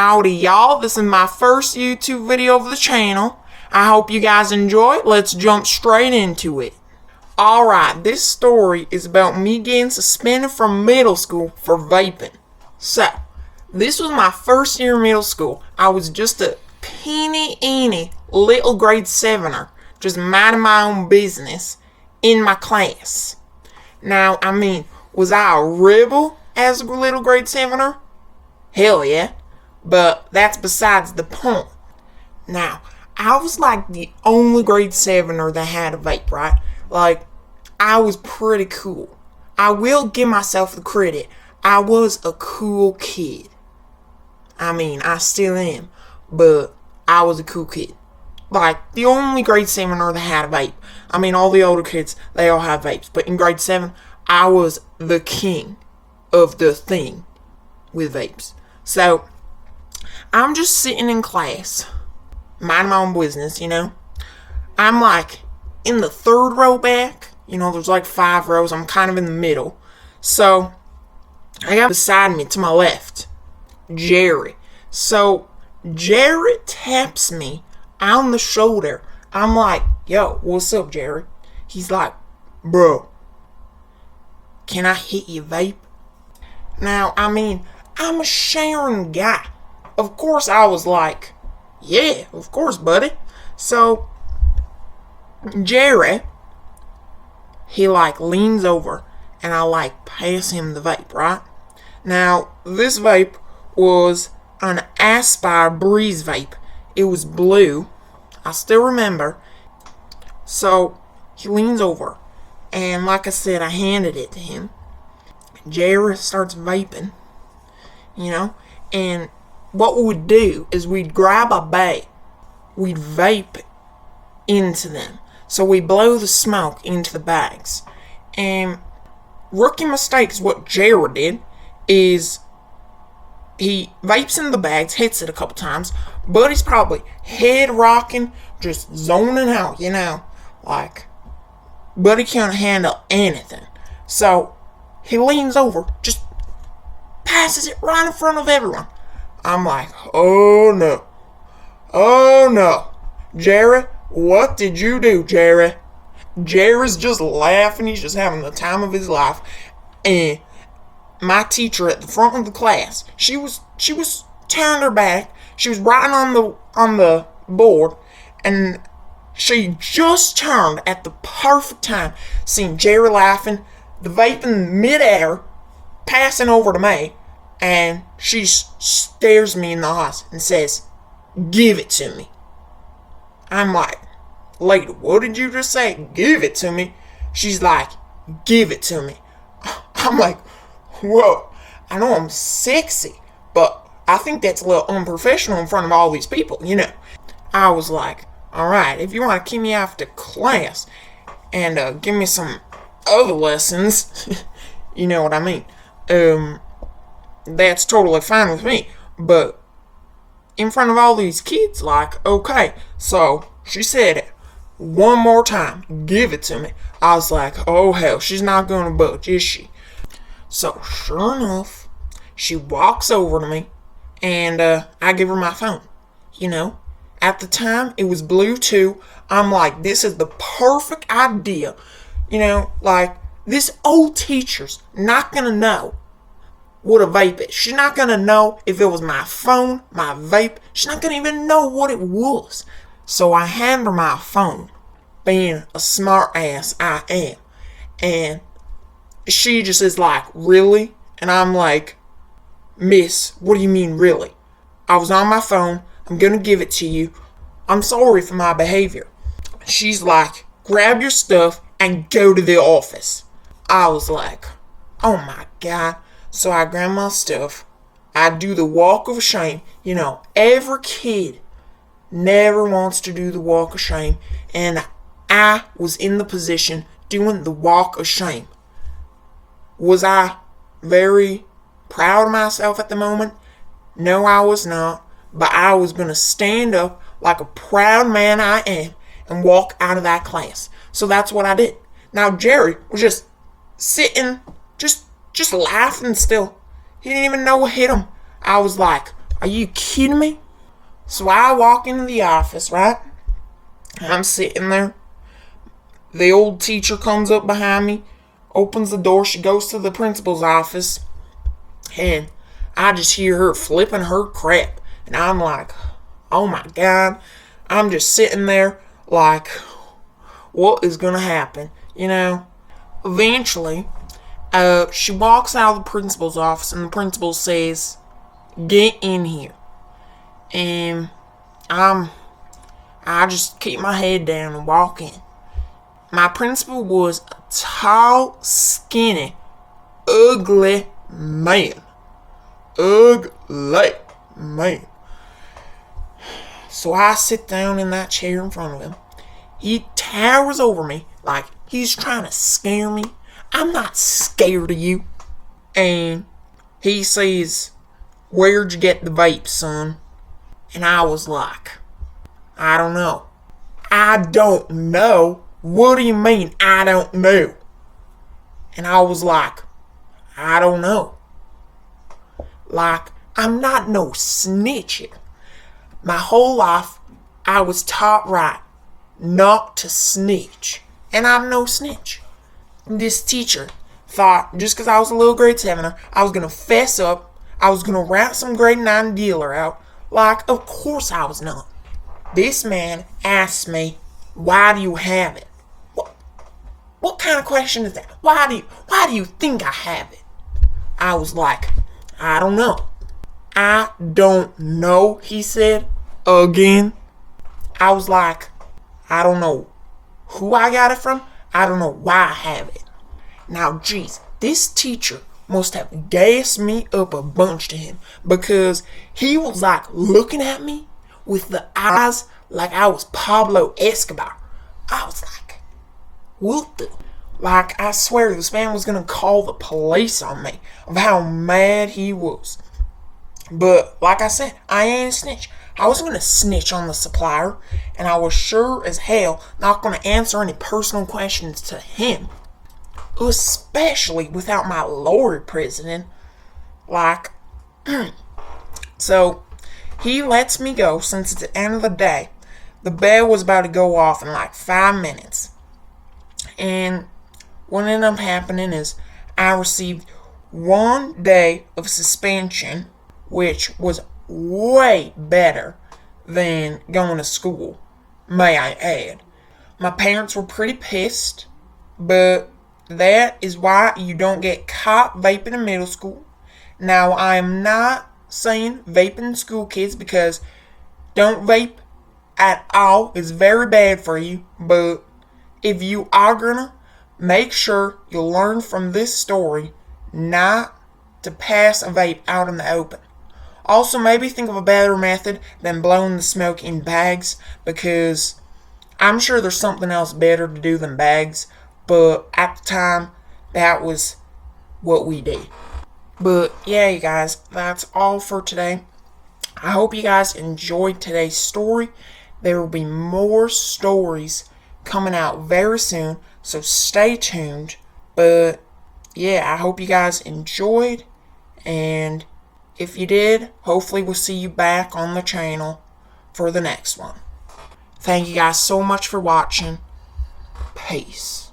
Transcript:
Howdy y'all, this is my first YouTube video of the channel. I hope you guys enjoy it. Let's jump straight into it. Alright, this story is about me getting suspended from middle school for vaping. So, this was my first year in middle school. I was just a teeny little grade 7er, just minding my own business in my class. Now, was I a rebel as a little grade 7er? Hell yeah. But that's besides the point. Now, I was like the only grade 7er that had a vape, right? Like, I was pretty cool. I will give myself the credit. I was a cool kid. I still am. But I was a cool kid. Like, the only grade 7er that had a vape. All the older kids, they all have vapes. But in grade 7, I was the king of the thing with vapes. So, I'm just sitting in class, minding my own business, I'm like in the third row back. There's like 5 rows. I'm kind of in the middle. So, I got beside me to my left, Jerry. So, Jerry taps me on the shoulder. I'm like, yo, what's up, Jerry? He's like, bro, can I hit your vape? Now, I'm a sharing guy. Of course, I was like, yeah, of course, buddy. So, Jerry, he leans over and I pass him the vape, right? Now, this vape was an Aspire Breeze vape. It was blue. I still remember. So, he leans over and like I said, I handed it to him. Jerry starts vaping, and what we would do is we'd grab a bag, we'd vape into them. So we blow the smoke into the bags. And rookie mistakes, what Jared did is he vapes in the bags, hits it a couple times, but he's probably head rocking, just zoning out, but he can't handle anything. So he leans over, just passes it right in front of everyone. I'm like, oh no. Jerry, what did you do, Jerry? Jerry's just laughing. He's just having the time of his life. And my teacher at the front of the class, she was turned her back. She was writing on the board, and she just turned at the perfect time, seeing Jerry laughing, the vape in midair, passing over to me. And she stares me in the eyes and says, give it to me. I'm like, lady, what did you just say? Give it to me. She's like, give it to me. I'm like, whoa, I know I'm sexy, but I think that's a little unprofessional in front of all these people, I was like, alright, if you want to keep me after class and give me some other lessons, you know what I mean, that's totally fine with me. But in front of all these kids, okay. So she said it one more time, give it to me. I was like, oh hell, she's not gonna budge, is she? So sure enough, she walks over to me and I give her my phone. At the time it was blue too. I'm like, this is the perfect idea. This old teacher's not gonna know what a vape is. She's not gonna know if it was my phone, my vape. She's not gonna even know what it was. So I hand her my phone, being a smart ass I am. And she just is like, really? And I'm like, miss, what do you mean really? I was on my phone. I'm gonna give it to you. I'm sorry for my behavior. She's like, grab your stuff and go to the office. I was like, oh my God. So I grab my stuff. I do the walk of shame. Every kid never wants to do the walk of shame. And I was in the position doing the walk of shame. Was I very proud of myself at the moment? No, I was not. But I was going to stand up like a proud man I am and walk out of that class. So that's what I did. Now Jerry was just sitting, just laughing still. He didn't even know what hit him. I was like, Are you kidding me? So I walk into the office, right? I'm sitting there. The old teacher comes up behind me, opens the door. She goes to the principal's office, and I just hear her flipping her crap. And I'm like, oh my God. I'm just sitting there like, what is going to happen? You know? Eventually, she walks out of the principal's office, and the principal says, get in here. And I just keep my head down and walk in. My principal was a tall, skinny, ugly man. Ugly man. So I sit down in that chair in front of him. He towers over me like he's trying to scare me. I'm not scared of you. And he says, where'd you get the vape, son? And I was like, I don't know. I don't know? What do you mean, I don't know? And I was like, I don't know. Like, I'm not no snitch. My whole life, I was taught right not to snitch. And I'm no snitch. This teacher thought, just because I was a little grade 7er, I was going to fess up. I was going to rat some grade 9 dealer out. Like, of course I was not. This man asked me, why do you have it? What kind of question is that? Why do you think I have it? I was like, I don't know. I don't know, he said again. I was like, I don't know who I got it from. I don't know why I have it. Now, geez, this teacher must have gassed me up a bunch to him, because he was like looking at me with the eyes like I was Pablo Escobar. I was like, what the? Like, I swear this man was going to call the police on me of how mad he was. But, like I said, I ain't a snitch. I wasn't going to snitch on the supplier, and I was sure as hell not going to answer any personal questions to him. Especially without my Lord President. Like, so, he lets me go since it's the end of the day. The bell was about to go off in like 5 minutes. And what ended up happening is I received 1 day of suspension, which was way better than going to school, may I add. My parents were pretty pissed, but that is why you don't get caught vaping in middle school. Now, I am not saying vaping in school, kids, because don't vape at all. It's very bad for you. But if you are gonna, make sure you learn from this story not to pass a vape out in the open. Also, maybe think of a better method than blowing the smoke in bags, because I'm sure there's something else better to do than bags. But at the time, that was what we did. But yeah, you guys, that's all for today. I hope you guys enjoyed today's story. There will be more stories coming out very soon, so stay tuned. But yeah, I hope you guys enjoyed, and if you did, hopefully we'll see you back on the channel for the next one. Thank you guys so much for watching. Peace.